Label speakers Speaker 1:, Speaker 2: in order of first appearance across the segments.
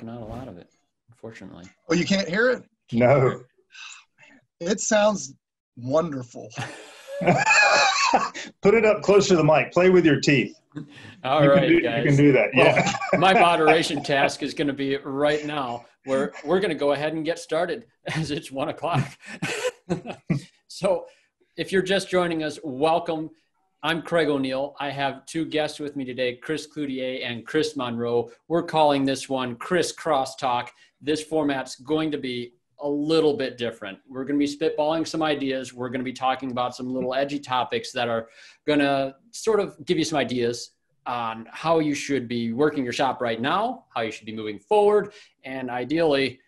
Speaker 1: not a lot of it, unfortunately.
Speaker 2: Oh, you can't hear it?
Speaker 3: No.
Speaker 2: It sounds wonderful.
Speaker 3: Put it up close to the mic. Play with your teeth.
Speaker 1: All right, guys.
Speaker 3: You can do that. Yeah.
Speaker 1: Well, my moderation task is going to be right now where we're going to go ahead and get started as it's 1 o'clock. So if you're just joining us, welcome. I'm Craig O'Neill. I have two guests with me today, Chris Cloutier and Chris Monroe. We're calling this one Chris Crosstalk. This format's going to be a little bit different. We're going to be spitballing some ideas. We're going to be talking about some little edgy topics that are going to sort of give you some ideas on how you should be working your shop right now, how you should be moving forward, and ideally,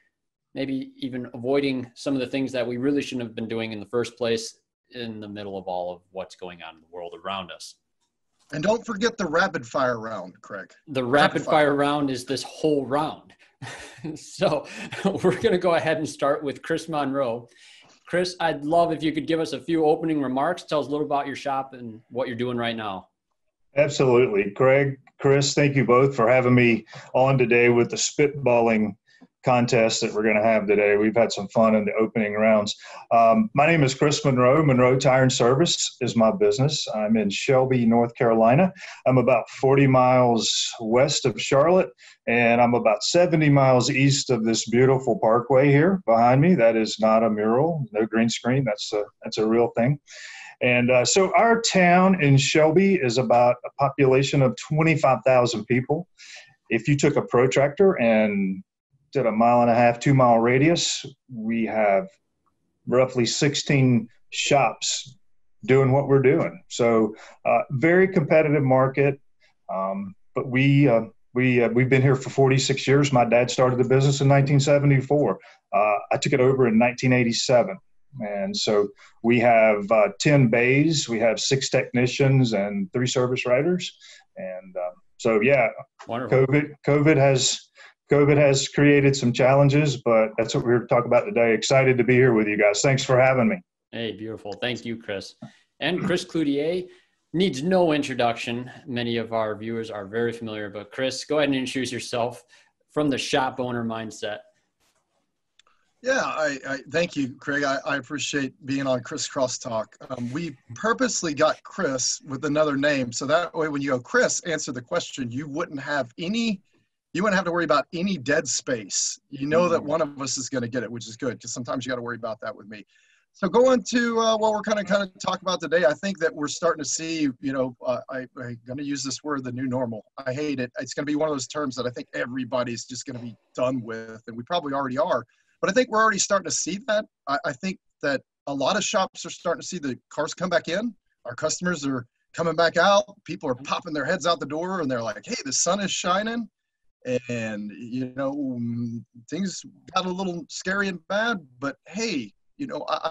Speaker 1: maybe even avoiding some of the things that we really shouldn't have been doing in the first place in the middle of all of what's going on in the world around us.
Speaker 2: And don't forget the rapid fire round, Craig.
Speaker 1: The rapid fire round is this whole round. So we're going to go ahead and start with Chris Monroe. Chris, I'd love if you could give us a few opening remarks. Tell us a little about your shop and what you're doing right now.
Speaker 3: Absolutely. Craig, Chris, thank you both for having me on today with the spitballing contest that we're going to have today. We've had some fun in the opening rounds. My name is Chris Monroe. Monroe Tire Service is my business. I'm in Shelby, North Carolina. I'm about 40 miles west of Charlotte, and I'm about 70 miles east of this beautiful parkway here behind me. That is not a mural, no green screen. That's a real thing. And so our town in Shelby is about a population of 25,000 people. If you took a protractor and did a 1.5 2-mile radius, we have roughly 16 shops doing what we're doing. So very competitive market, but we've been here for 46 years. My dad started the business in 1974. I took it over in 1987. And so we have 10 bays, we have 6 technicians and 3 service writers. And so, yeah,
Speaker 1: wonderful.
Speaker 3: COVID has created some challenges, but that's what we're here to talk about today. Excited to be here with you guys. Thanks for having me.
Speaker 1: Hey, beautiful. Thank you, Chris. And Chris Cloutier needs no introduction. Many of our viewers are very familiar, but Chris, go ahead and introduce yourself from the shop owner mindset.
Speaker 2: Yeah, I thank you, Craig. I appreciate being on Chris Crosstalk. We purposely got Chris with another name, so that way when you go, Chris, answer the question, you wouldn't have to worry about any dead space. You know that one of us is going to get it, which is good, because sometimes you got to worry about that with me. So going to what we're kind of talk about today, I think that we're starting to see, I'm going to use this word, the new normal. I hate it. It's going to be one of those terms that I think everybody's just going to be done with, and we probably already are. But I think we're already starting to see that. I think that a lot of shops are starting to see the cars come back in. Our customers are coming back out. People are popping their heads out the door, and they're like, hey, the sun is shining. And, things got a little scary and bad, but hey,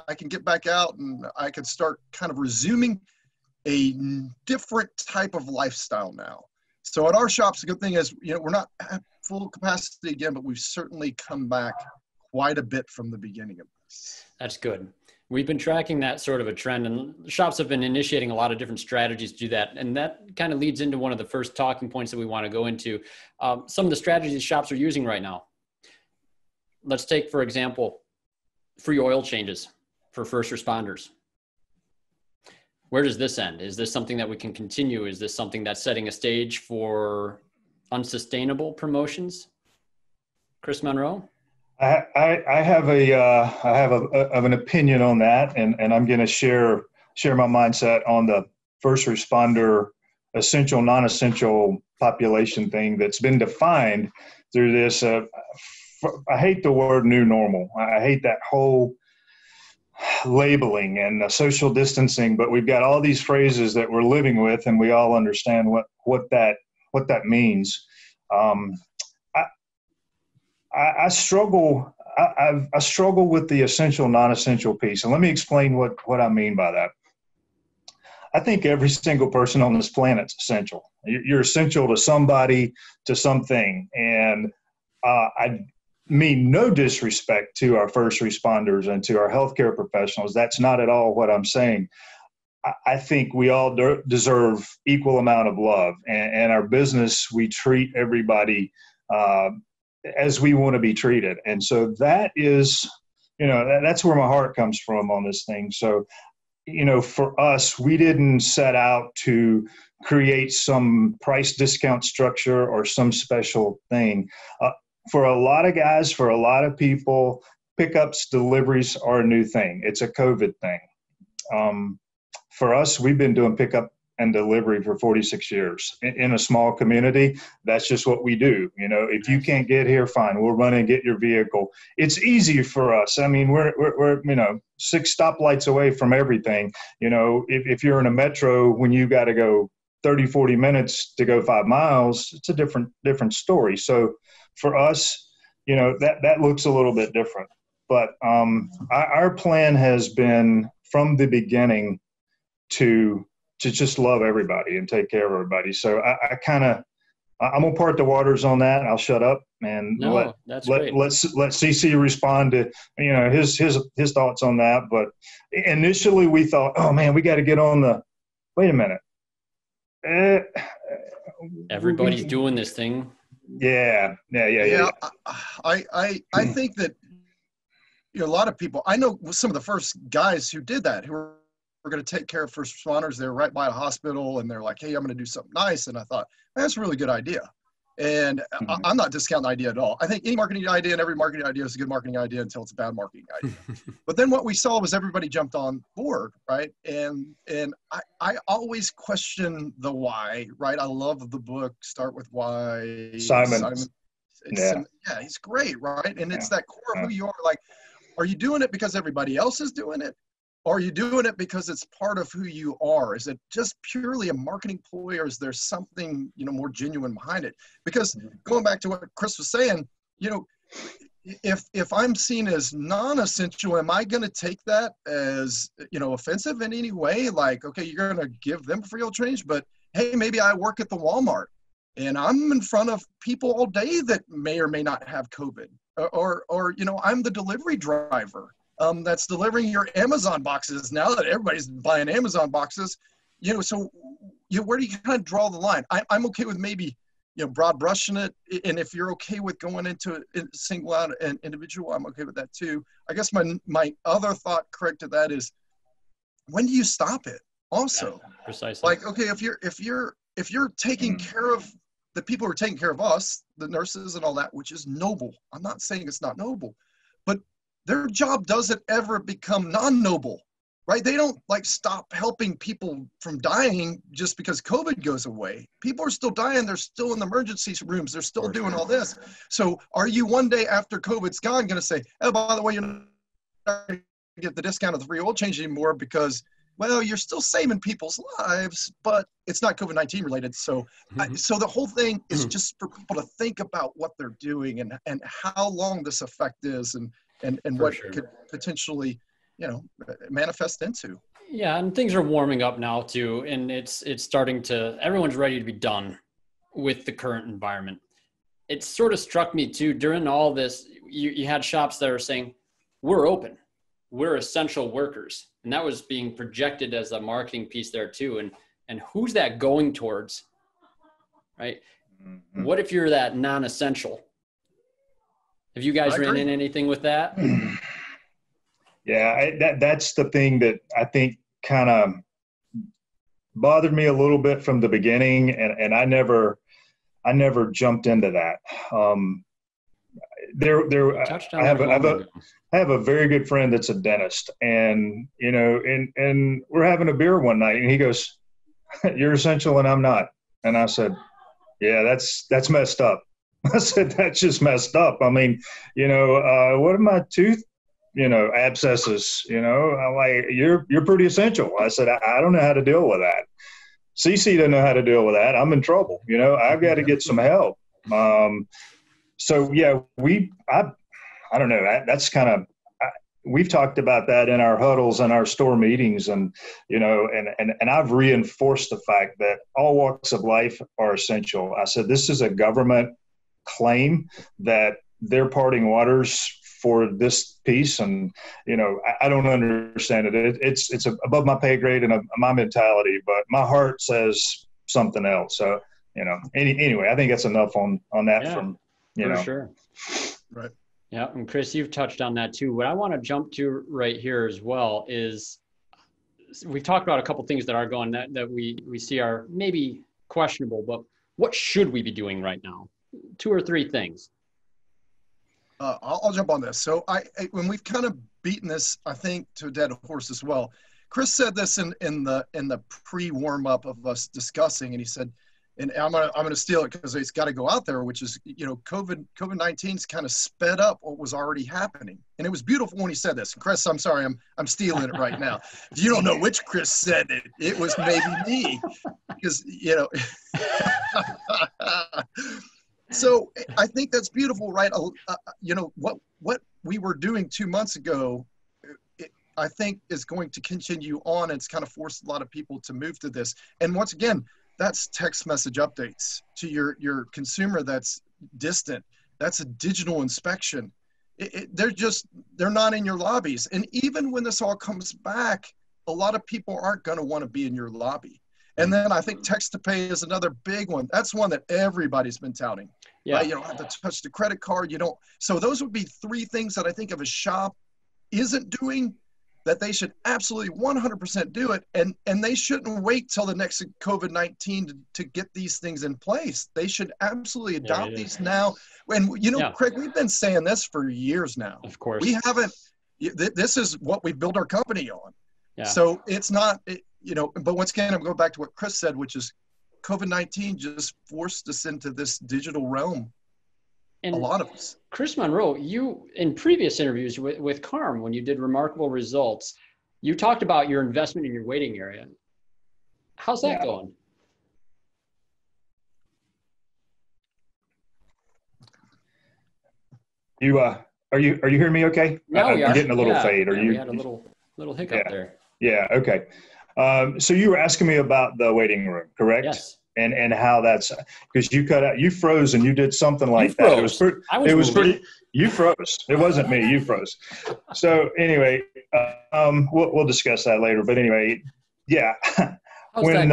Speaker 2: I can get back out and I can start kind of resuming a different type of lifestyle now. So at our shops, the good thing is, we're not at full capacity again, but we've certainly come back quite a bit from the beginning of this.
Speaker 1: That's good. We've been tracking that sort of a trend, and shops have been initiating a lot of different strategies to do that. And that kind of leads into one of the first talking points that we want to go into. Some of the strategies shops are using right now. Let's take, for example, free oil changes for first responders. Where does this end? Is this something that we can continue? Is this something that's setting a stage for unsustainable promotions? Chris Monroe?
Speaker 3: I have an opinion on that, and I'm going to share my mindset on the first responder essential, non-essential population thing that's been defined through this. I hate the word new normal. I hate that whole labeling and social distancing, but we've got all these phrases that we're living with, and we all understand what that means. I struggle with the essential, non-essential piece. And let me explain what I mean by that. I think every single person on this planet is essential. You're essential to somebody, to something. And I mean no disrespect to our first responders and to our healthcare professionals. That's not at all what I'm saying. I think we all deserve equal amount of love. And our business, we treat everybody as we want to be treated. And so that is, that's where my heart comes from on this thing. So, for us, we didn't set out to create some price discount structure or some special thing. For a lot of guys, for a lot of people, pickups, deliveries are a new thing. It's a COVID thing. For us, we've been doing pickup and delivery for 46 years in a small community. That's just what we do. If you can't get here, fine, we'll run and get your vehicle. It's easy for us. I mean, we're 6 stoplights away from everything. If you're in a metro, when you got to go 30, 40 minutes to go 5 miles, it's a different story. So for us, that looks a little bit different. But our plan has been from the beginning to just love everybody and take care of everybody. So I'm gonna part the waters on that. I'll shut up and let CC respond to his thoughts on that. But initially we thought, oh man, we got to get on the. Wait a minute.
Speaker 1: Everybody's doing this thing.
Speaker 2: Yeah. I think that a lot of people. I know some of the first guys who did that, who were going to take care of first responders. They're right by a hospital, and they're like, "Hey, I'm going to do something nice." And I thought, that's a really good idea. And I'm not discounting the idea at all. I think any marketing idea and every marketing idea is a good marketing idea until it's a bad marketing idea. But then what we saw was everybody jumped on board, right? And I always question the why, right? I love the book, Start With Why.
Speaker 3: Simon.
Speaker 2: Yeah, he's great, right? And it's that core of who you are. Like, are you doing it because everybody else is doing it? Or are you doing it because it's part of who you are? Is it just purely a marketing ploy, or is there something, more genuine behind it? Because going back to what Chris was saying, if I'm seen as non-essential, am I going to take that as, offensive in any way? Like, okay, you're going to give them free oil change, but hey, maybe I work at the Walmart and I'm in front of people all day that may or may not have COVID, or I'm the delivery driver. That's delivering your Amazon boxes now that everybody's buying Amazon boxes, so where do you kind of draw the line? I'm okay with maybe, broad brushing it. And if you're okay with going into single out an individual, I'm okay with that too. I guess my other thought, Craig, to that is, when do you stop it also?
Speaker 1: Yeah, precisely.
Speaker 2: Like, okay, if you're taking care of the people who are taking care of us, the nurses and all that, which is noble. I'm not saying it's not noble, but their job doesn't ever become non-noble, right? They don't stop helping people from dying just because COVID goes away. People are still dying. They're still in the emergency rooms. They're still doing all this. So are you one day after COVID's gone going to say, oh, by the way, you're not going to get the discount of the free oil change anymore because, well, you're still saving people's lives, but it's not COVID-19 related. So, so the whole thing is just for people to think about what they're doing and how long this effect is and what could potentially, manifest into.
Speaker 1: Yeah, and things are warming up now too, and it's starting to. Everyone's ready to be done with the current environment. It sort of struck me too during all this. You had shops that are saying, "We're open, we're essential workers," and that was being projected as a marketing piece there too. And who's that going towards, right? Mm-hmm. What if you're that non-essential? Have you guys ran in anything with that?
Speaker 3: Yeah, that's the thing that I think kind of bothered me a little bit from the beginning, and I never jumped into that. I have a very good friend that's a dentist, and and we're having a beer one night, and he goes, "You're essential, and I'm not." And I said, "Yeah, that's messed up." I said, that's just messed up. I mean, what are my tooth, abscesses, I'm like, you're pretty essential. I said, I don't know how to deal with that. CC doesn't know how to deal with that. I'm in trouble. I've got to get some help. So yeah, I don't know. That's kind of, we've talked about that in our huddles and our store meetings, and and I've reinforced the fact that all walks of life are essential. I said, this is a government claim that they're parting waters for this piece, and I don't understand it. It's above my pay grade and my mentality, but my heart says something else. So anyway, I think that's enough on that. you know.
Speaker 1: sure.
Speaker 2: Right.
Speaker 1: Yeah. And Chris, you've touched on that too. What I want to jump to right here as well is we've talked about a couple things that are going that we see are maybe questionable, but what should we be doing right now? 2 or 3 things.
Speaker 2: I'll jump on this. So when we've kind of beaten this, I think, to a dead horse as well. Chris said this in the pre-warm up of us discussing, and he said, and I'm gonna steal it because it's got to go out there, which is, COVID-19's kind of sped up what was already happening, and it was beautiful when he said this. Chris, I'm sorry, I'm stealing it right now. If you don't know which Chris said it, it was maybe me, because So I think that's beautiful, right? What we were doing 2 months ago, I think is going to continue on. It's kind of forced a lot of people to move to this. And once again, that's text message updates to your consumer that's distant. That's a digital inspection. They're not in your lobbies. And even when this all comes back, a lot of people aren't going to want to be in your lobby. And then I think text to pay is another big one. That's one that everybody's been touting.
Speaker 1: Yeah.
Speaker 2: Right? You don't have to touch the credit card. You don't. So those would be 3 things that I think if a shop isn't doing, that they should absolutely 100% do it. And they shouldn't wait till the next COVID-19 to get these things in place. They should absolutely adopt these now. And, Craig, we've been saying this for years now.
Speaker 1: Of course.
Speaker 2: We haven't, this is what we built our company on.
Speaker 1: Yeah.
Speaker 2: So it's not, but once again, I'm going back to what Chris said, which is COVID-19 just forced us into this digital realm. And a lot of us.
Speaker 1: Chris Monroe, you, in previous interviews with Carm, when you did remarkable results, you talked about your investment in your waiting area. How's that going?
Speaker 3: You are you hearing me okay?
Speaker 1: Now we are.
Speaker 3: I'm getting a little fade.
Speaker 1: We had a little hiccup there.
Speaker 3: Yeah, okay. So you were asking me about the waiting room, correct?
Speaker 1: Yes.
Speaker 3: And how that's, because you froze and you did something like that. You froze. It wasn't me. You froze. So anyway, we'll discuss that later. But anyway, yeah. When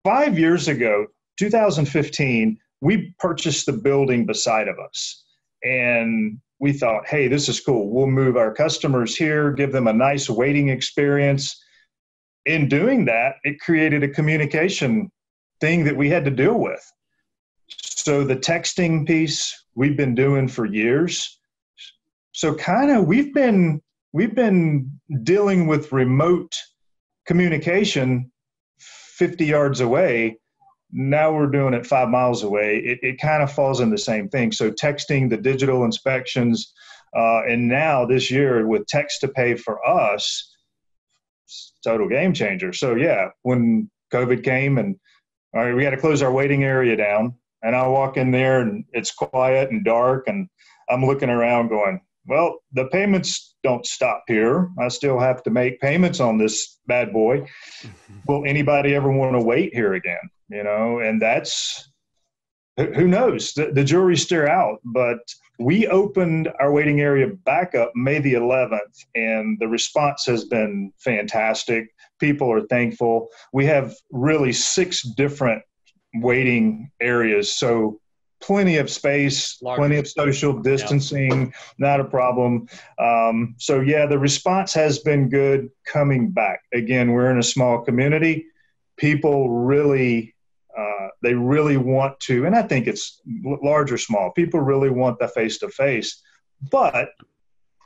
Speaker 3: 5 years ago, 2015, we purchased the building beside of us, and we thought, hey, this is cool. We'll move our customers here, give them a nice waiting experience. In doing that, it created a communication thing that we had to deal with. So the texting piece we've been doing for years. So kind of we've been dealing with remote communication 50 yards away. Now we're doing it 5 miles away. It kind of falls in the same thing. So texting, the digital inspections, and now this year with text to pay for us, total game changer. So yeah, when COVID came and all right, we had to close our waiting area down, and I walk in there and it's quiet and dark, and I'm looking around going, well, the payments don't stop here. I still have to make payments on this bad boy. Will anybody ever want to wait here again? And that's, who knows? The jury's still out, but we opened our waiting area back up May the 11th, and the response has been fantastic. People are thankful. We have really 6 different waiting areas, so plenty of space, plenty of social distancing, not a problem. So yeah, the response has been good coming back. Again, we're in a small community. People really, they really want to, and I think it's large or small, people really want the face-to-face. But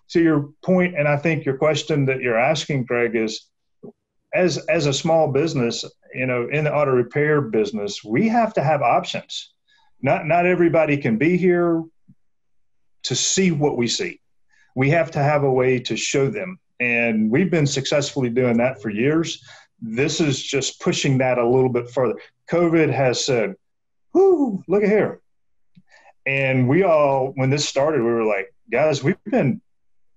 Speaker 3: to your point, and I think your question that you're asking, Craig, is as a small business, in the auto repair business, we have to have options. Not everybody can be here to see what we see. We have to have a way to show them. And we've been successfully doing that for years. This is just pushing that a little bit further. COVID has said, whoo, look at here. And we all, when this started, we were like, guys,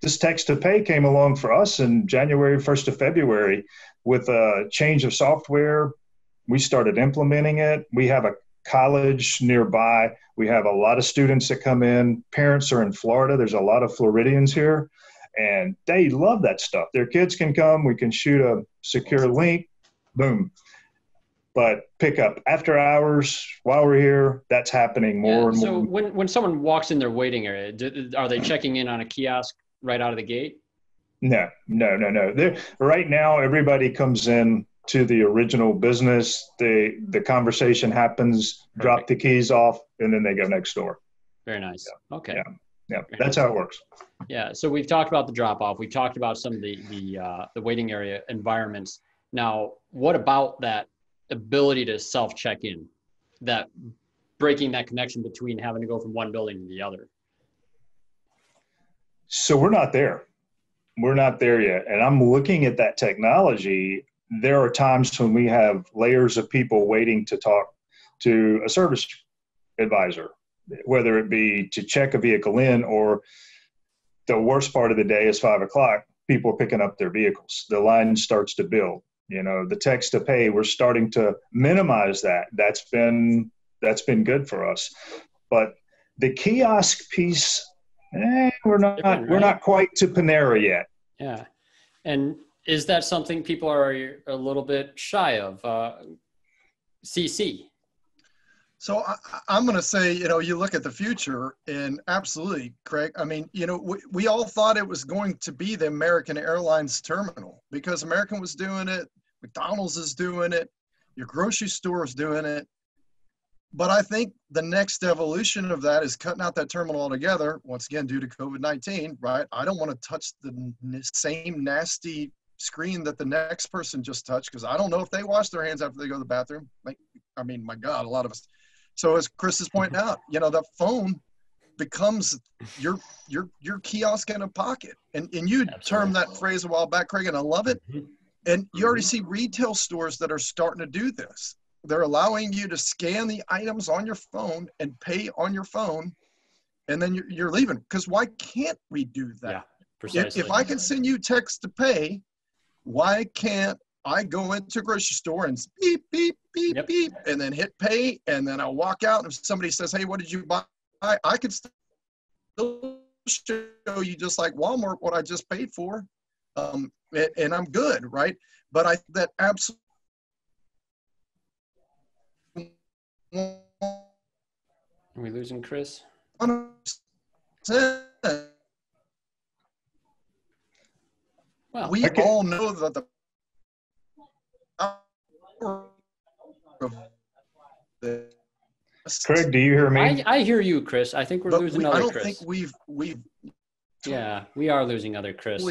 Speaker 3: this text to pay came along for us in January 1st of February with a change of software. We started implementing it. We have a college nearby. We have a lot of students that come in. Parents are in Florida. There's a lot of Floridians here, and they love that stuff. Their kids can come. We can shoot a secure link. Boom. But pickup after hours while we're here, that's happening more and
Speaker 1: so
Speaker 3: more.
Speaker 1: when someone walks in their waiting area, are they checking in on a kiosk right out of the gate?
Speaker 3: No. Right now, everybody comes in to the original business. The conversation happens, drop the keys off, and then they go next door.
Speaker 1: Very nice.
Speaker 3: Yeah.
Speaker 1: Okay.
Speaker 3: Yeah. That's how it works.
Speaker 1: Yeah. So we've talked about the drop off. We've talked about some of the waiting area environments. Now, what about that ability to self check in? That breaking that connection between having to go from one building to the other.
Speaker 3: So we're not there. We're not there yet. And I'm looking at that technology. There are times when we have layers of people waiting to talk to a service advisor, whether it be to check a vehicle in, or the worst part of the day is 5 o'clock, people are picking up their vehicles. The line starts to build. The text to pay, we're starting to minimize that. That's been good for us. But the kiosk piece, we're not quite to Panera yet.
Speaker 1: Yeah. And is that something people are a little bit shy of? CC.
Speaker 2: So I'm going to say, you look at the future, and absolutely, Craig. I mean, we all thought it was going to be the American Airlines terminal because American was doing it. McDonald's is doing it. Your grocery store is doing it. But I think the next evolution of that is cutting out that terminal altogether, once again, due to COVID-19, right? I don't want to touch the same nasty screen that the next person just touched because I don't know if they wash their hands after they go to the bathroom. My God, a lot of us. So as Chris is pointing out, the phone becomes your kiosk in a pocket. And you termed that phrase a while back, Craig, and I love it. And you already see retail stores that are starting to do this. They're allowing you to scan the items on your phone and pay on your phone, and then you're leaving. Because why can't we do that?
Speaker 1: Yeah, precisely.
Speaker 2: If I can send you text to pay, why can't I go into a grocery store and beep, beep, beep, beep, and then hit pay, and then I'll walk out, and if somebody says, hey, what did you buy? I could still show you, just like Walmart, what I just paid for. And I'm good, right? But that absolutely.
Speaker 1: Are we losing Chris?
Speaker 2: 100%.
Speaker 1: Well,
Speaker 2: we all know that the
Speaker 3: Craig, do you hear me?
Speaker 1: I hear you, Chris. I think we're losing other Chris.
Speaker 2: I don't think we've.
Speaker 1: Yeah, we are losing other Chris.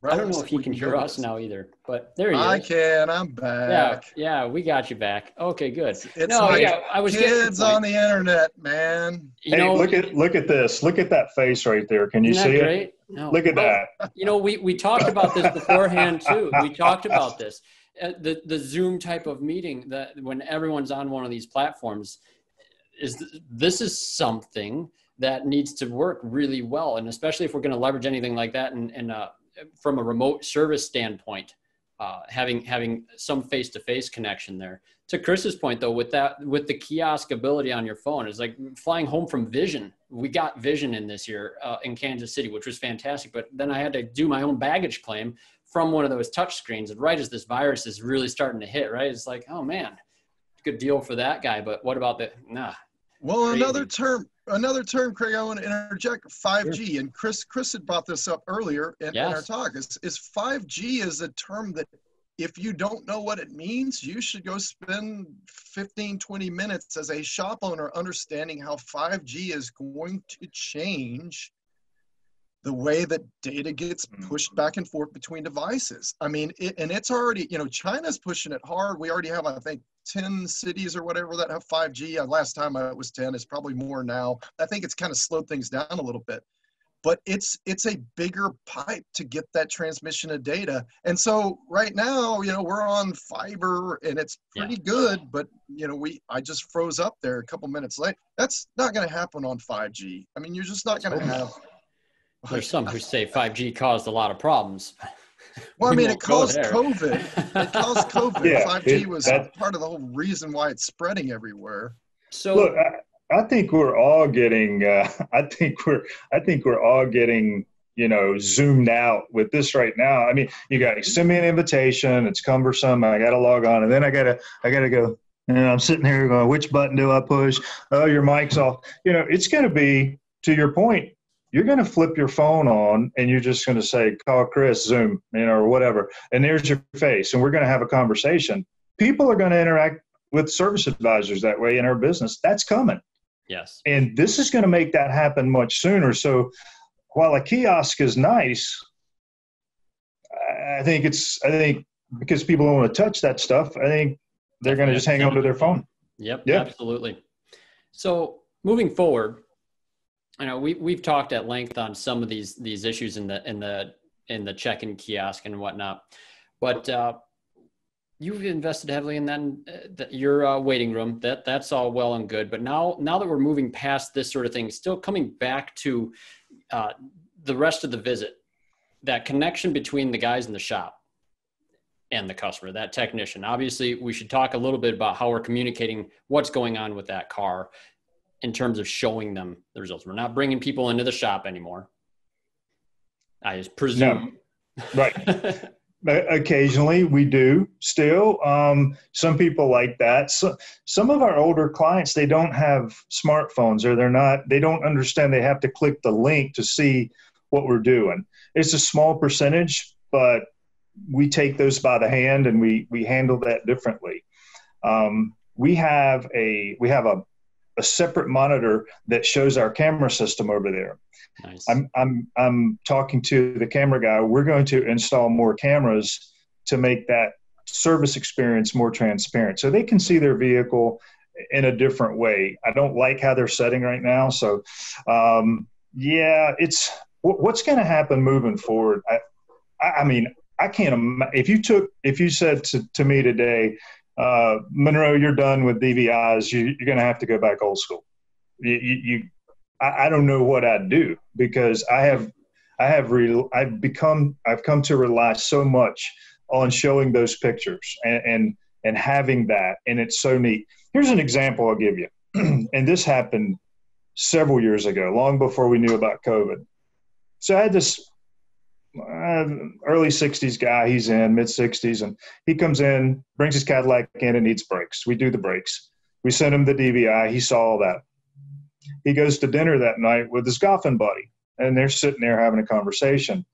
Speaker 1: I don't know if he can hear us now either, but there he is.
Speaker 2: I can. I'm back.
Speaker 1: Yeah, we got you back. Okay, good.
Speaker 2: I was kids on the internet, man.
Speaker 3: Look at this. Look at that face right there. Can you see it?
Speaker 1: No.
Speaker 3: Look at that.
Speaker 1: We talked about this beforehand too. We talked about this. The Zoom type of meeting, that when everyone's on one of these platforms, this is something that needs to work really well, and especially if we're going to leverage anything like that, and from a remote service standpoint, having some face-to-face connection there. To Chris's point, though, with the kiosk ability on your phone, is like flying home from Vision. We got Vision in this year in Kansas City, which was fantastic. But then I had to do my own baggage claim from one of those touch screens. And right as this virus is really starting to hit, right, it's like, oh man, good deal for that guy. But what about the
Speaker 2: Well, crazy. Another term, Craig, I want to interject, 5G. Sure. And Chris had brought this up earlier in our talk. Is 5G is a term that if you don't know what it means, you should go spend 15, 20 minutes as a shop owner understanding how 5G is going to change the way that data gets pushed back and forth between devices. I mean, it's already, China's pushing it hard. We already have, I think, 10 cities or whatever that have 5G. Last time it was 10. It's probably more now. I think it's kind of slowed things down a little bit. But it's a bigger pipe to get that transmission of data. And so right now, we're on fiber and it's pretty good, but I just froze up there a couple minutes late. That's not going to happen on 5G. I mean, you're just not going to have.
Speaker 1: There's some who say 5G caused a lot of problems.
Speaker 2: Well, I mean, it caused COVID. It caused COVID.
Speaker 3: Yeah,
Speaker 2: 5G was part of the whole reason why it's spreading everywhere.
Speaker 1: So
Speaker 3: look, I think we're all getting. I think we're all getting zoomed out with this right now. I mean, you got to send me an invitation. It's cumbersome. I got to log on, and then I gotta go. And I'm sitting here going, which button do I push? Oh, your mic's off. It's going to be, to your point, you're going to flip your phone on and you're just going to say, call Chris, Zoom, or whatever. And there's your face. And we're going to have a conversation. People are going to interact with service advisors that way in our business. That's coming.
Speaker 1: Yes.
Speaker 3: And this is going to make that happen much sooner. So while a kiosk is nice, I think because people don't want to touch that stuff, I think they're going to just hang on to their phone.
Speaker 1: Yep. Absolutely. So moving forward, we've talked at length on some of these issues in the check-in kiosk and whatnot, but you've invested heavily in your waiting room. That's all well and good. But now that we're moving past this sort of thing, still coming back to the rest of the visit, that connection between the guys in the shop and the customer, that technician. Obviously, we should talk a little bit about how we're communicating what's going on with that car in terms of showing them the results. We're not bringing people into the shop anymore, I just presume.
Speaker 3: No. Right. Occasionally we do still. Some people like that. So, some of our older clients, they don't have smartphones, or they don't understand they have to click the link to see what we're doing. It's a small percentage, but we take those by the hand and we handle that differently. We have a separate monitor that shows our camera system over there.
Speaker 1: Nice.
Speaker 3: I'm talking to the camera guy. We're going to install more cameras to make that service experience more transparent, so they can see their vehicle in a different way. I don't like how they're setting right now. So, it's what's going to happen moving forward. I mean, I can't imagine if you said to me today, Monroe, you're done with DVIs. You're going to have to go back old school. I don't know what I'd do, because I've come to rely so much on showing those pictures and having that, and it's so neat. Here's an example I'll give you, and this happened several years ago, long before we knew about COVID. So I had this early 60s guy. He's in mid 60s, and he comes in, brings his Cadillac in and needs brakes. We do the brakes. We send him the DVI. He saw all that. He goes to dinner that night with his golfing buddy, and they're sitting there having a conversation.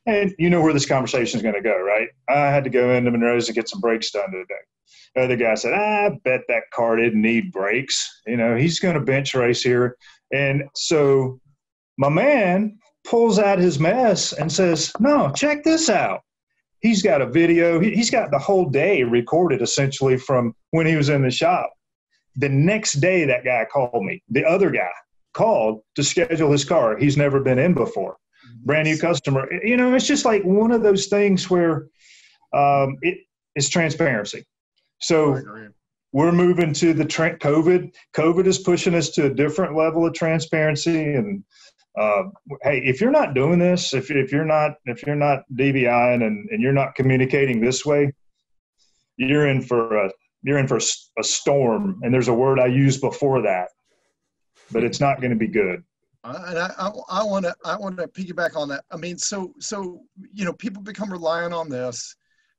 Speaker 3: And you know where this conversation is going to go, right? I had to go into Monroe's to get some brakes done today. The other guy said, I bet that car didn't need brakes. He's going to bench race here. And so my man pulls out his mess and says, no, check this out. He's got a video. He's got the whole day recorded, essentially, from when he was in the shop. The next day, that guy called me. The other guy called to schedule his car. He's never been in before. Brand new customer. It's just like one of those things where it's transparency. So we're moving to the COVID. COVID is pushing us to a different level of transparency. And hey, if you're not doing this, if you're not DVIing and you're not communicating this way, you're in for a storm. And there's a word I used before that, but it's not going to be good.
Speaker 2: And I want to piggyback on that. I mean, so people become reliant on this.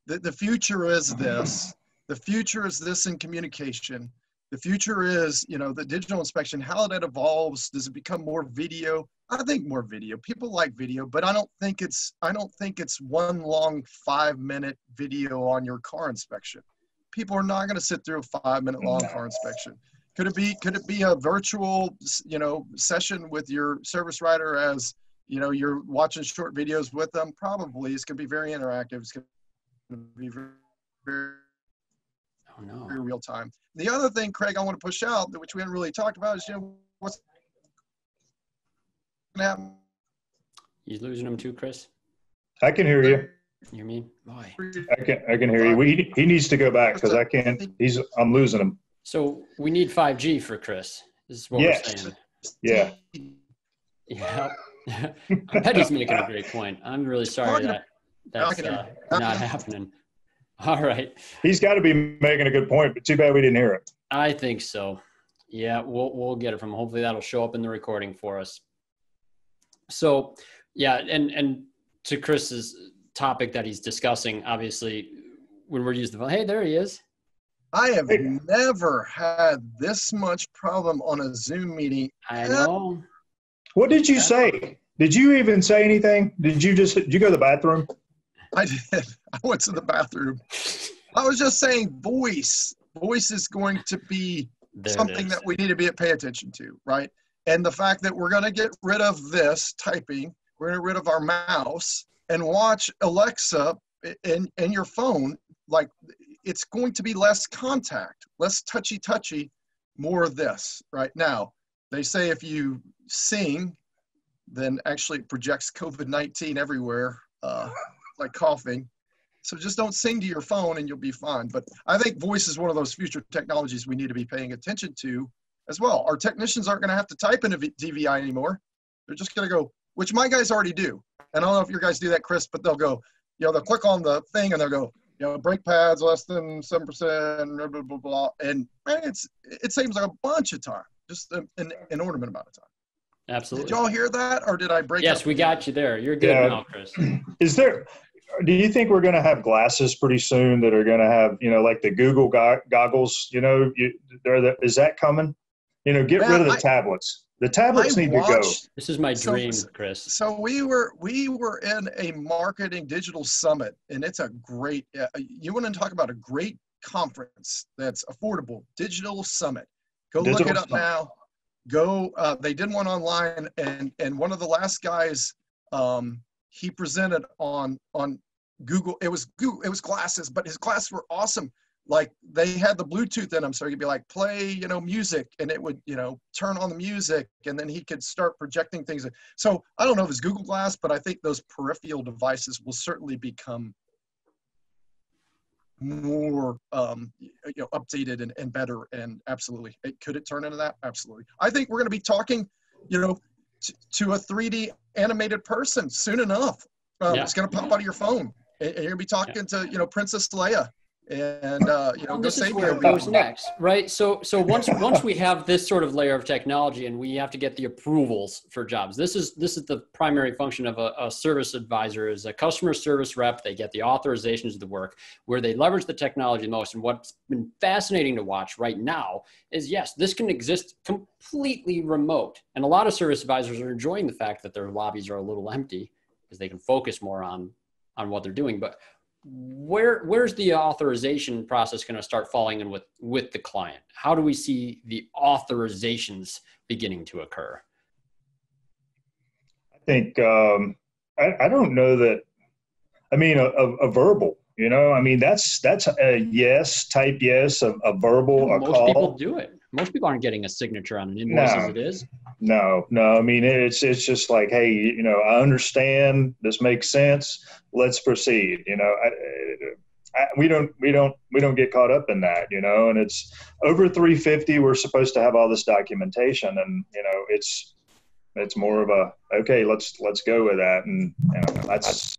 Speaker 2: The future is this. The future is this in communication. The future is, the digital inspection, how that evolves. Does it become more video? I think more video. People like video, but I don't think it's one long 5-minute video on your car inspection. People are not going to sit through a 5-minute long car inspection. Could it be a virtual, session with your service writer as, you're watching short videos with them? Probably. It's going to be very interactive. It's going to be very, very real time. The other thing, Craig, I want to push out, which we haven't really talked about, is, what's going to happen?
Speaker 3: You losing him too, Chris? I can hear you.
Speaker 1: You mean? Boy.
Speaker 3: I can hear you. He needs to go back because I can't. I'm losing him.
Speaker 1: So we need 5G for Chris. This is what we're saying.
Speaker 3: Yeah.
Speaker 1: Yeah. I bet he's making a great point. I'm really sorry that's not happening. All right.
Speaker 3: He's got to be making a good point, but too bad we didn't hear it.
Speaker 1: I think so. Yeah, we'll get it from him. Hopefully that'll show up in the recording for us. So, Yeah. And to Chris's topic that he's discussing, obviously, when we're using the phone, hey, there he is.
Speaker 2: I have never had this much problem on a Zoom meeting.
Speaker 1: I know.
Speaker 3: What did you say? Did you even say anything? Did you go to the bathroom?
Speaker 2: I did. I went to the bathroom. I was just saying voice. Voice is going to be something that we need to pay attention to, right? And the fact that we're going to get rid of this typing, we're going to get rid of our mouse and watch Alexa in your phone. Like, it's going to be less contact, less touchy, more of this. Right now, they say if you sing, then actually it projects COVID-19 everywhere, like coughing. So just don't sing to your phone and you'll be fine. But I think voice is one of those future technologies we need to be paying attention to as well. Our technicians aren't going to have to type in a DVI anymore. They're just going to go, which my guys already do. And I don't know if your guys do that, Chris, but they'll go, they'll click on the thing and they'll go, brake pads less than 7%, blah, blah, blah, blah. And man, it saves like a bunch of time, just an inordinate amount of time.
Speaker 1: Absolutely.
Speaker 2: Did y'all hear that, or did I break up?
Speaker 1: Yes, we got you there. You're good now, Chris.
Speaker 3: Do you think we're going to have glasses pretty soon that are going to have, like the Google goggles, is that coming? Get rid of the tablets. The tablets need to go.
Speaker 1: This is my dream, Chris.
Speaker 2: So we were in a marketing digital summit, and it's a great, you want to talk about a great conference that's affordable, digital summit. Go look it up now. They did one online, and one of the last guys, he presented on Google. It was glasses, but his glasses were awesome. Like, they had the Bluetooth in them, so he'd be like, play, music, and it would, turn on the music, and then he could start projecting things. So I don't know if it's Google Glass, but I think those peripheral devices will certainly become more, updated and better. And absolutely, could it turn into that? Absolutely. I think we're going to be talking, to a 3D animated person soon enough. It's going to pop out of your phone, and you're going to be talking to, Princess Leia. And
Speaker 1: this is where it goes next, right? So once we have this sort of layer of technology, and we have to get the approvals for jobs. This is the primary function of a service advisor, is a customer service rep. They get the authorizations of the work, where they leverage the technology the most. And what's been fascinating to watch right now is, yes, this can exist completely remote, and a lot of service advisors are enjoying the fact that their lobbies are a little empty because they can focus more on what they're doing. But where's the authorization process going to start falling in with the client? How do we see the authorizations beginning to occur?
Speaker 3: I think, I don't know that, a verbal, that's a yes, type yes, a verbal, a call.
Speaker 1: Most people do it. Most people aren't getting a signature on an invoice as it is.
Speaker 3: No. It's just like, hey, I understand. This makes sense. Let's proceed. We don't get caught up in that. And it's over 350. We're supposed to have all this documentation, and it's more of a, okay, let's go with that, and that's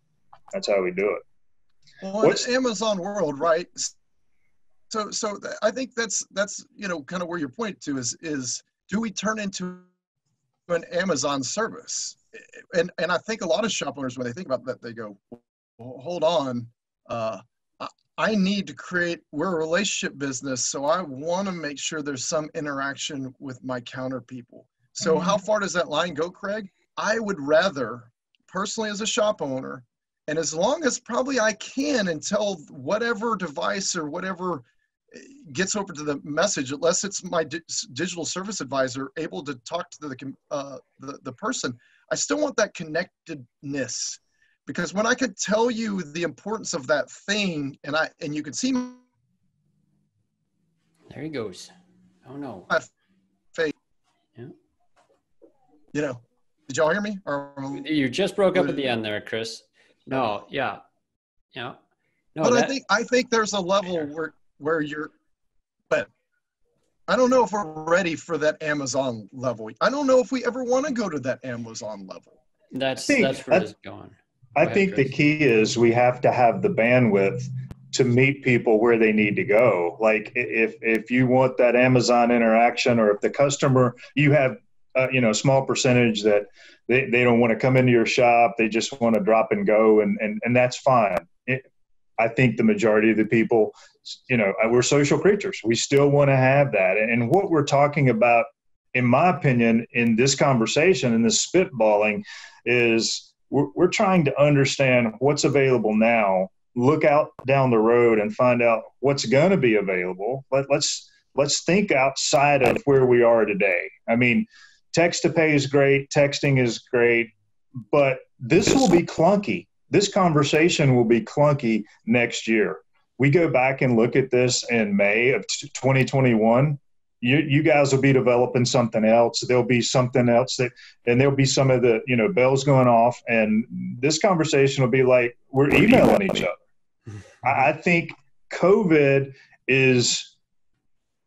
Speaker 3: how we do it.
Speaker 2: Well, it's Amazon world, right? So I think that's kind of where your point to is do we turn into an Amazon service? And I think a lot of shop owners, when they think about that, they go, well, hold on, I need to we're a relationship business, so I want to make sure there's some interaction with my counter people. So how far does that line go, Craig? I would rather, personally as a shop owner, and as long as probably I can until whatever device or whatever gets over to the message, unless it's my digital service advisor able to talk to the person, I still want that connectedness, because when I could tell you the importance of that thing, and you can see.
Speaker 1: There he goes. Oh no.
Speaker 2: Face.
Speaker 1: Yeah.
Speaker 2: Did y'all hear me?
Speaker 1: You just broke up at the end there, Chris. No. Yeah. No.
Speaker 2: But I think there's a level where you're, but I don't know if we're ready for that Amazon level. I don't know if we ever want to go to that Amazon level.
Speaker 1: That's where it's going.
Speaker 3: I think the key is we have to have the bandwidth to meet people where they need to go. Like if you want that Amazon interaction, or if the customer, you have small percentage that they don't want to come into your shop. They just want to drop and go, and that's fine. I think the majority of the people, we're social creatures. We still want to have that. And what we're talking about, in my opinion, in this conversation, in this spitballing, is we're trying to understand what's available now, look out down the road and find out what's going to be available. Let's think outside of where we are today. I mean, text to pay is great. Texting is great, but this will be clunky. This conversation will be clunky next year. We go back and look at this in May of 2021. You guys will be developing something else. There'll be something else and there'll be some of the, bells going off, and this conversation will be like, we're emailing each other. I think COVID is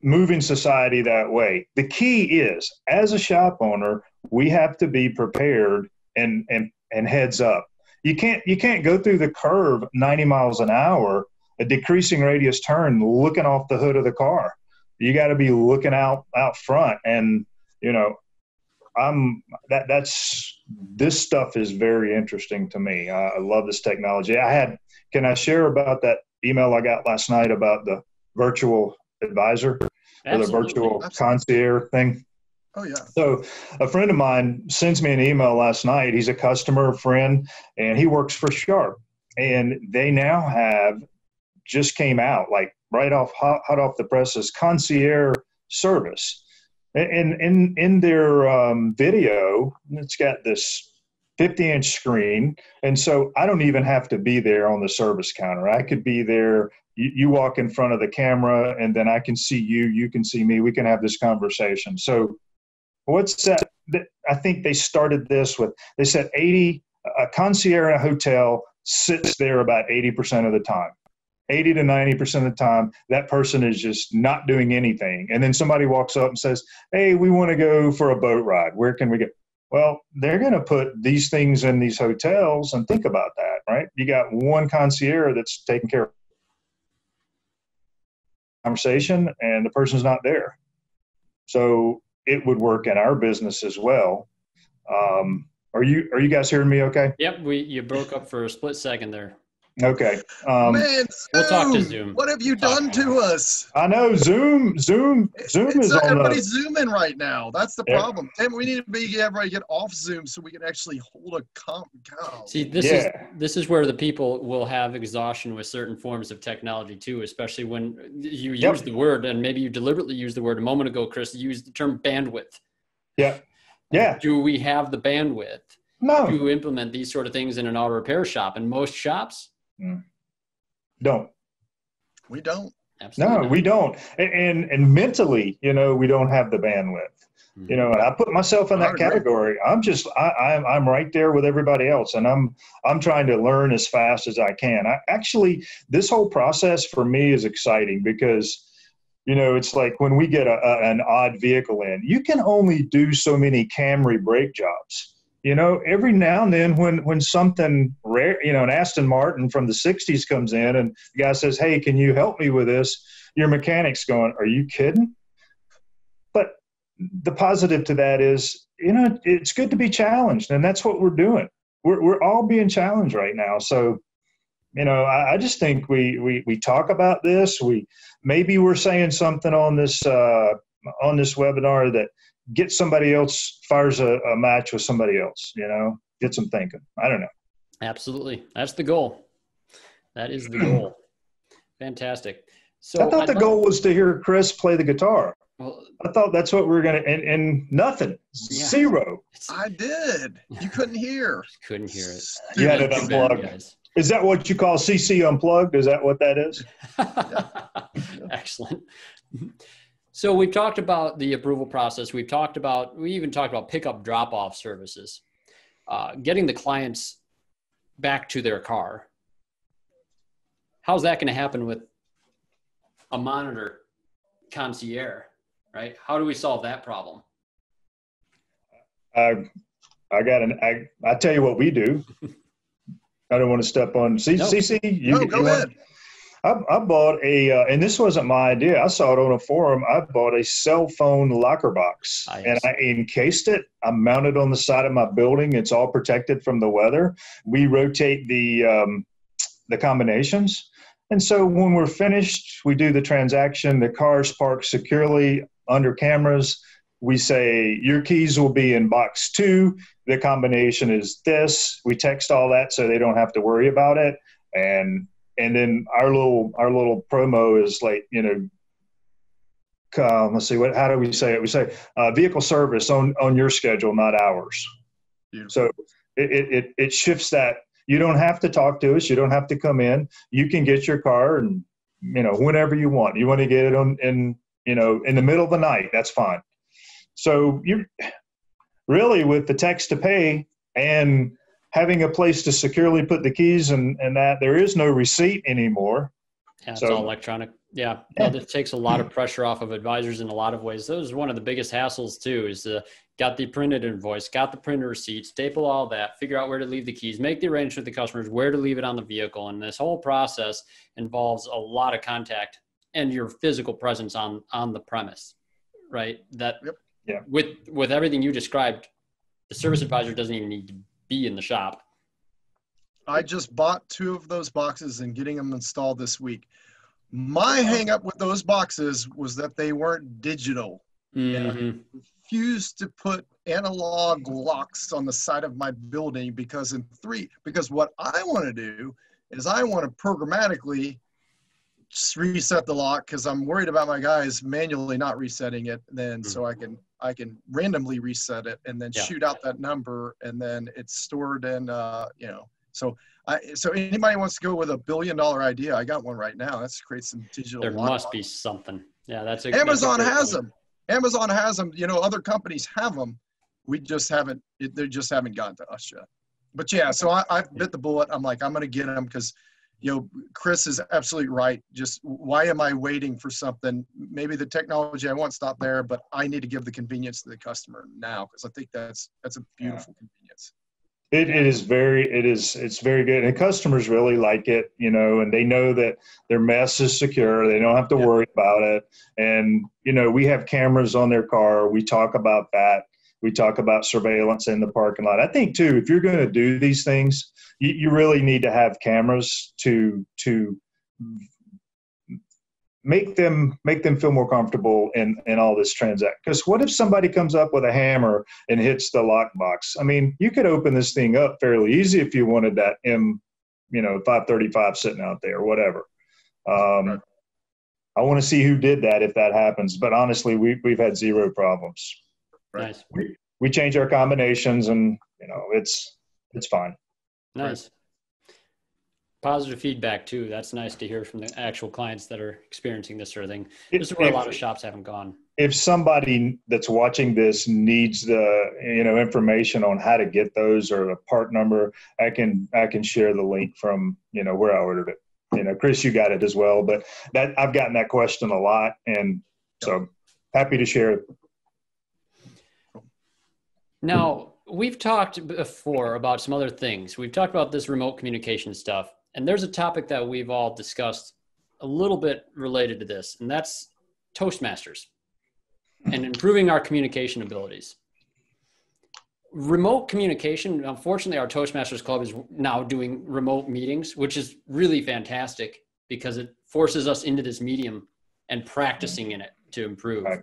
Speaker 3: moving society that way. The key is, as a shop owner, we have to be prepared and heads up. You can't go through the curve 90 miles an hour, a decreasing radius turn, looking off the hood of the car. You got to be looking out front, and this stuff is very interesting to me. I love this technology. Can I share about that email I got last night about the virtual advisor? Absolutely. Or the virtual concierge thing?
Speaker 2: Oh, yeah.
Speaker 3: So a friend of mine sends me an email last night. He's a customer, friend, and he works for Sharp. And they now have just came out, like right off, hot off the presses, Concierge Service. And in their video, it's got this 50-inch screen. And so I don't even have to be there on the service counter. I could be there. You walk in front of the camera, and then I can see you. You can see me. We can have this conversation. So what's that? I think they started this with, they said a concierge in a hotel sits there about 80% of the time. 80 to 90% of the time, that person is just not doing anything. And then somebody walks up and says, hey, we want to go for a boat ride. Where can we go? Well, they're going to put these things in these hotels, and think about that, right? You got one concierge that's taking care of the conversation, and the person's not there. So it would work in our business as well. Are you guys hearing me okay?
Speaker 1: Yep, you broke up for a split second there.
Speaker 3: Okay.
Speaker 2: Man,
Speaker 1: we'll talk to Zoom.
Speaker 2: What have you done to us?
Speaker 3: I know Zoom is on.
Speaker 2: Everybody's Zooming right now. That's the problem. And we need to be everybody get off Zoom so we can actually hold a
Speaker 1: See, this is where the people will have exhaustion with certain forms of technology too, especially when you use the word, and maybe you deliberately used the word a moment ago, Chris. You used the term bandwidth.
Speaker 3: Yeah. Yeah.
Speaker 1: Do we have the bandwidth to implement these sort of things in an auto repair shop? And most shops
Speaker 3: don't.
Speaker 2: We don't.
Speaker 1: Absolutely
Speaker 3: no,
Speaker 1: not.
Speaker 3: we don't. And mentally, we don't have the bandwidth. And I put myself in that category. I'm right there with everybody else, and I'm trying to learn as fast as I can. This whole process for me is exciting because, it's like when we get an odd vehicle in, you can only do so many Camry brake jobs. Every now and then when something rare, an Aston Martin from the 60s comes in and the guy says, hey, can you help me with this? Your mechanic's going, are you kidding? But the positive to that is, it's good to be challenged, and that's what we're doing. We're all being challenged right now. So, I just think we talk about this. Maybe we're saying something on this webinar that get somebody else, fires a match with somebody else, get some thinking. I don't know.
Speaker 1: Absolutely. That's the goal. That is the goal. Fantastic. So
Speaker 3: I thought the goal was to hear Chris play the guitar.
Speaker 1: Well,
Speaker 3: I thought that's what we were going to, and nothing, zero.
Speaker 2: I did. You couldn't hear.
Speaker 1: Couldn't hear it.
Speaker 3: You had it unplugged. Is that what you call CC unplugged? Is that what that is?
Speaker 1: Excellent. So we've talked about the approval process. We even talked about pickup drop-off services, getting the clients back to their car. How's that going to happen with a monitor concierge, right? How do we solve that problem?
Speaker 3: I tell you what we do. I don't want to step on CC.
Speaker 2: Go ahead.
Speaker 3: I bought and this wasn't my idea. I saw it on a forum. I bought a cell phone locker box, and I encased it. I mounted on the side of my building. It's all protected from the weather. We rotate the combinations. And so when we're finished, we do the transaction. The car's parked securely under cameras. We say, your keys will be in box 2. The combination is this. We text all that so they don't have to worry about it. And then our little promo is like, let's see, how do we say it? We say vehicle service on your schedule, not ours. Beautiful. So it shifts that. You don't have to talk to us. You don't have to come in. You can get your car and, whenever you want. You want to get it in the middle of the night, that's fine. So you really, with the text to pay and having a place to securely put the keys and that, there is no receipt anymore.
Speaker 1: Yeah, it's all electronic. Yeah. No, that takes a lot of pressure off of advisors in a lot of ways. Those are one of the biggest hassles too, is got the printed invoice, got the printed receipt, staple all that, figure out where to leave the keys, make the arrangement with the customers, where to leave it on the vehicle. And this whole process involves a lot of contact and your physical presence on the premise, right? That with everything you described, the service advisor doesn't even need to be in the shop.
Speaker 2: I just bought 2 of those boxes and getting them installed this week. My hang up with those boxes was that they weren't digital. And I refused to put analog locks on the side of my building because what I want to do is I want to programmatically just reset the lock, because I'm worried about my guys manually not resetting it then. So I can randomly reset it and then shoot out that number, and then it's stored in so anybody wants to go with $1 billion idea, I got one right now. Let's create some digital.
Speaker 1: There must be something. Yeah,
Speaker 2: Amazon has them. Amazon has them. Other companies have them. We just haven't. They just haven't gotten to us yet. But yeah, so I bit the bullet. I'm like, I'm going to get them because, Chris is absolutely right. Just why am I waiting for something? Maybe the technology I want stopped there, but I need to give the convenience to the customer now, because I think that's a beautiful convenience.
Speaker 3: It's very good. And customers really like it, and they know that their mess is secure. They don't have to worry about it. And, we have cameras on their car. We talk about that. We talk about surveillance in the parking lot. I think too, if you're going to do these things, you really need to have cameras to make them feel more comfortable in all this transact. Because what if somebody comes up with a hammer and hits the lockbox? I mean, you could open this thing up fairly easy if you wanted that M535 sitting out there or whatever. I want to see who did that if that happens. But honestly, we've had 0 problems.
Speaker 1: Nice.
Speaker 3: We change our combinations, and it's fine.
Speaker 1: Nice. Positive feedback too. That's nice to hear from the actual clients that are experiencing this sort of thing. This is where a lot of shops haven't gone. If
Speaker 3: somebody that's watching this needs the information on how to get those or a part number, I can share the link from where I ordered it. Chris, you got it as well. But that I've gotten that question a lot, and so happy to share it.
Speaker 1: Now, we've talked before about some other things. We've talked about this remote communication stuff, and there's a topic that we've all discussed a little bit related to this, and that's Toastmasters and improving our communication abilities. Remote communication, unfortunately, our Toastmasters Club is now doing remote meetings, which is really fantastic because it forces us into this medium and practicing in it to improve. Right.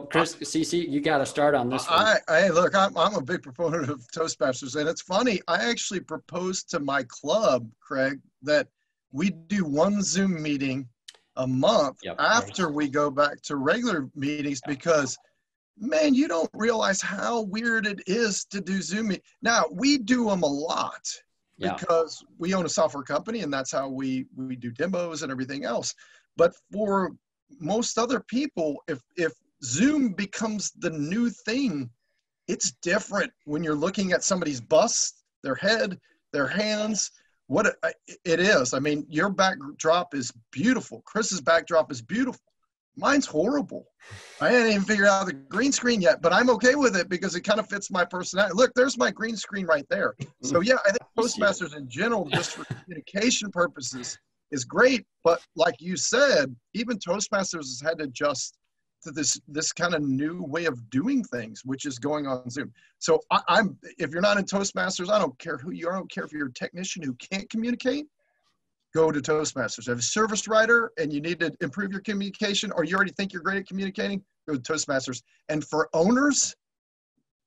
Speaker 1: Chris, CC, you got to start on this one.
Speaker 2: Look, I'm a big proponent of Toastmasters, and it's funny. I actually proposed to my club, Craig, that we do one Zoom meeting a month after we go back to regular meetings because, man, you don't realize how weird it is to do Zoom meetings. Now, we do them a lot because we own a software company, and that's how we do demos and everything else. But for most other people, if Zoom becomes the new thing, it's different when you're looking at somebody's bust, their head, their hands, what it is. I mean, your backdrop is beautiful. Chris's backdrop is beautiful. Mine's horrible. I hadn't even figured out the green screen yet, but I'm okay with it because it kind of fits my personality. Look, there's my green screen right there. So yeah, I think Toastmasters in general, just for communication purposes, is great. But like you said, even Toastmasters has had to adjust to this kind of new way of doing things, which is going on Zoom. So if you're not in Toastmasters, I don't care who you are. I don't care if you're a technician who can't communicate. Go to Toastmasters. If you're a service writer and you need to improve your communication, or you already think you're great at communicating, go to Toastmasters. And for owners,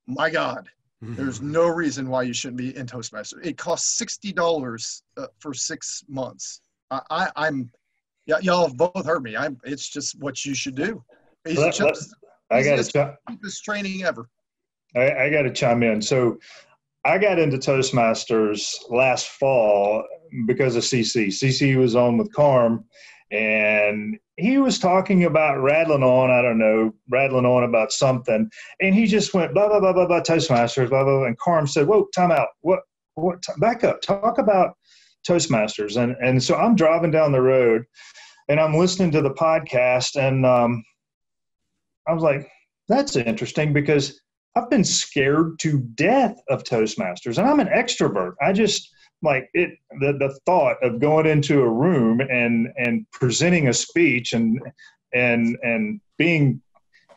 Speaker 2: my God, there's no reason why you shouldn't be in Toastmasters. It costs $60 for 6 months. Y'all have both heard me. It's just what you should do. It's just the cheapest training ever.
Speaker 3: I got to chime in. So I got into Toastmasters last fall because of CC. CC was on with Carm, and he was talking about rattling on about something, and he just went blah blah blah blah blah Toastmasters blah blah, and Carm said, "Whoa, time out! What? Back up! Talk about Toastmasters." And so I'm driving down the road, and I'm listening to the podcast, and I was like, "That's interesting," because I've been scared to death of Toastmasters, and I'm an extrovert. I just like it. The thought of going into a room and presenting a speech and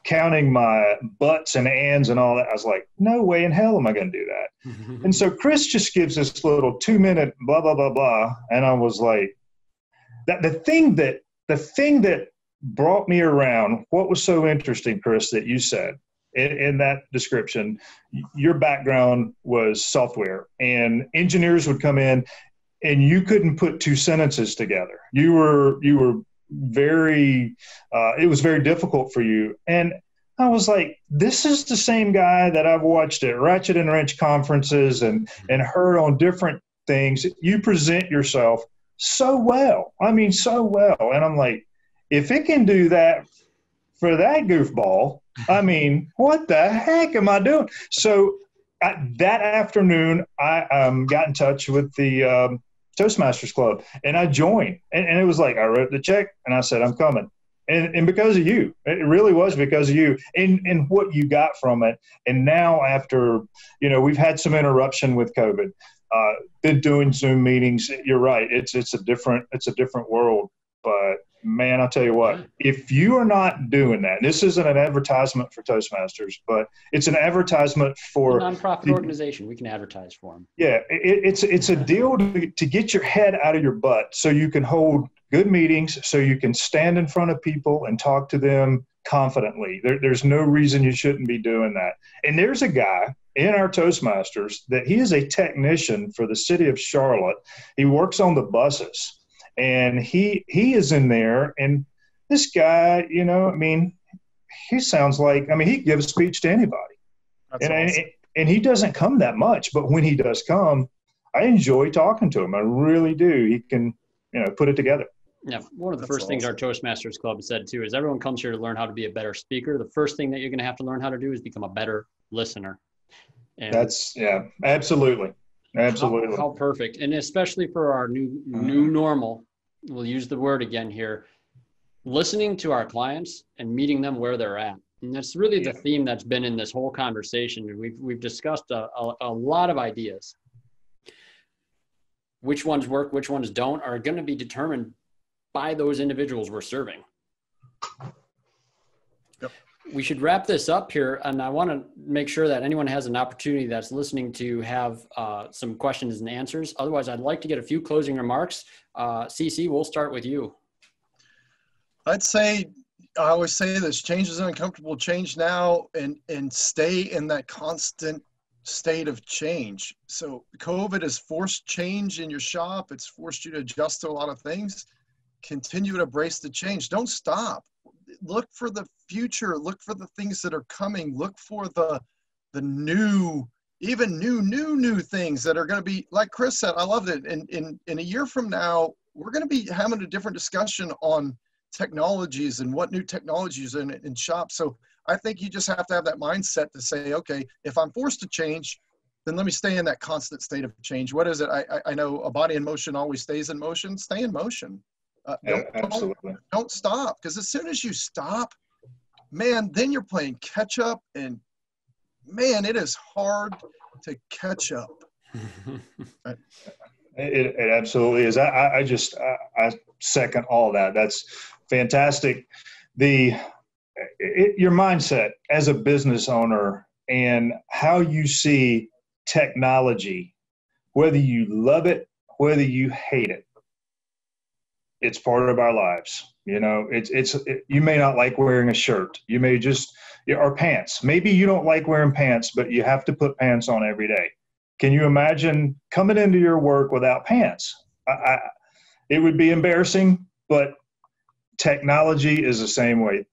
Speaker 3: counting my buts and ands and all that. I was like, no way in hell am I going to do that. And so Chris just gives this little 2-minute blah blah blah blah, and I was like, the thing that brought me around. What was so interesting, Chris, that you said. In that description, your background was software, and engineers would come in and you couldn't put 2 sentences together. You were very, it was very difficult for you. And I was like, this is the same guy that I've watched at Ratchet and Wrench conferences and heard on different things. You present yourself so well. I mean, so well. And I'm like, if it can do that for that goofball, I mean, what the heck am I doing? So that afternoon, I got in touch with the Toastmasters Club, and I joined. And it was like, I wrote the check, and I said, I'm coming. And because of you, it really was because of you and what you got from it. And now after, we've had some interruption with COVID, been doing Zoom meetings. You're right. It's a different world, but man, I'll tell you what, if you are not doing that, this isn't an advertisement for Toastmasters, but it's an advertisement for
Speaker 1: a nonprofit organization. We can advertise for them.
Speaker 3: Yeah. It's a deal to get your head out of your butt so you can hold good meetings, so you can stand in front of people and talk to them confidently. There's no reason you shouldn't be doing that. And there's a guy in our Toastmasters that he is a technician for the city of Charlotte. He works on the buses. And he is in there, and this guy, he sounds like, he gives a speech to anybody. That's awesome. And he doesn't come that much, but when he does come, I enjoy talking to him. I really do. He can, put it together.
Speaker 1: Yeah, one of the first things our Toastmasters Club said too is everyone comes here to learn how to be a better speaker. The first thing that you're going to have to learn how to do is become a better listener. And
Speaker 3: absolutely. Absolutely.
Speaker 1: How perfect. And especially for our new normal, we'll use the word again here, listening to our clients and meeting them where they're at. And that's really the theme that's been in this whole conversation. We've discussed a lot of ideas. Which ones work, which ones don't, are going to be determined by those individuals we're serving. Yep. We should wrap this up here, and I want to make sure that anyone has an opportunity that's listening to have some questions and answers. Otherwise, I'd like to get a few closing remarks. CC, we'll start with you.
Speaker 2: I'd say, I always say this, change is uncomfortable, change now, and stay in that constant state of change. So COVID has forced change in your shop. It's forced you to adjust to a lot of things. Continue to embrace the change. Don't stop. Look for the future. Look for the things that are coming. Look for the new, even new things that are going to be, like Chris said, I loved it. In a year from now, we're going to be having a different discussion on technologies and what new technologies are in shops. So I think you just have to have that mindset to say, okay, if I'm forced to change, then let me stay in that constant state of change. What is it? I know a body in motion always stays in motion. Stay in motion.
Speaker 3: Absolutely.
Speaker 2: Don't stop, because as soon as you stop, man, then you're playing catch up, and man, it is hard to catch up. Right.
Speaker 3: It absolutely is. I second all that. That's fantastic. Your mindset as a business owner and how you see technology, whether you love it, whether you hate it, it's part of our lives. You know, you may not like wearing a shirt. You may or pants. Maybe you don't like wearing pants, but you have to put pants on every day. Can you imagine coming into your work without pants? It would be embarrassing, but technology is the same way.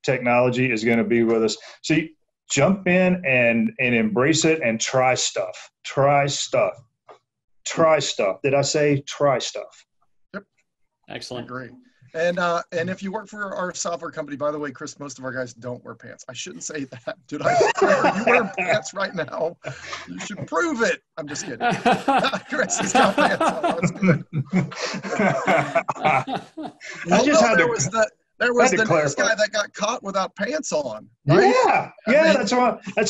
Speaker 3: Technology is going to be with us. So you jump in and embrace it and try stuff. Try stuff. Try stuff. Did I say try stuff?
Speaker 2: Yep.
Speaker 1: Excellent.
Speaker 2: Great. And if you work for our software company, by the way, Chris, most of our guys don't wear pants. I shouldn't say that. Did I? Are you wearing pants right now? You should prove it. I'm just kidding. Chris, he's got pants on. That's good. There was the next guy that got caught without pants on. Right?
Speaker 3: Yeah. That's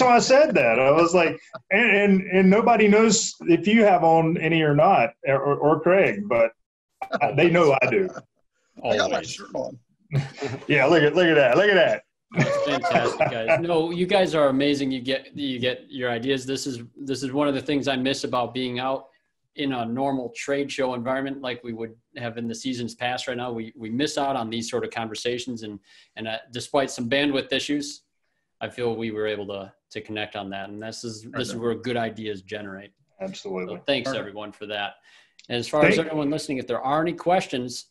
Speaker 3: why I said that. I was like, and nobody knows if you have on any or not, or Craig, but they know I do.
Speaker 2: I got my shirt on.
Speaker 3: Yeah, look at that.
Speaker 1: That's fantastic, guys. No, you guys are amazing. You get your ideas. This is one of the things I miss about being out in a normal trade show environment like we would have in the seasons past. Right now, we miss out on these sort of conversations, and despite some bandwidth issues, I feel we were able to connect on that. And this is where good ideas generate.
Speaker 3: Absolutely.
Speaker 1: So thanks everyone for that. And as far as everyone listening, if there are any questions,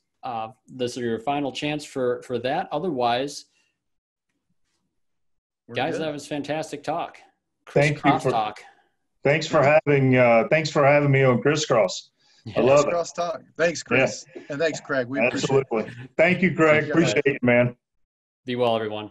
Speaker 1: this is your final chance for that. Otherwise, guys, that was fantastic talk.
Speaker 3: Thanks for having me on Crisscross. I love it.
Speaker 2: Crisscross talk. Thanks, Chris. Yeah. And thanks, Craig. We appreciate it.
Speaker 3: Thank you, Craig. Appreciate it, man.
Speaker 1: Be well, everyone.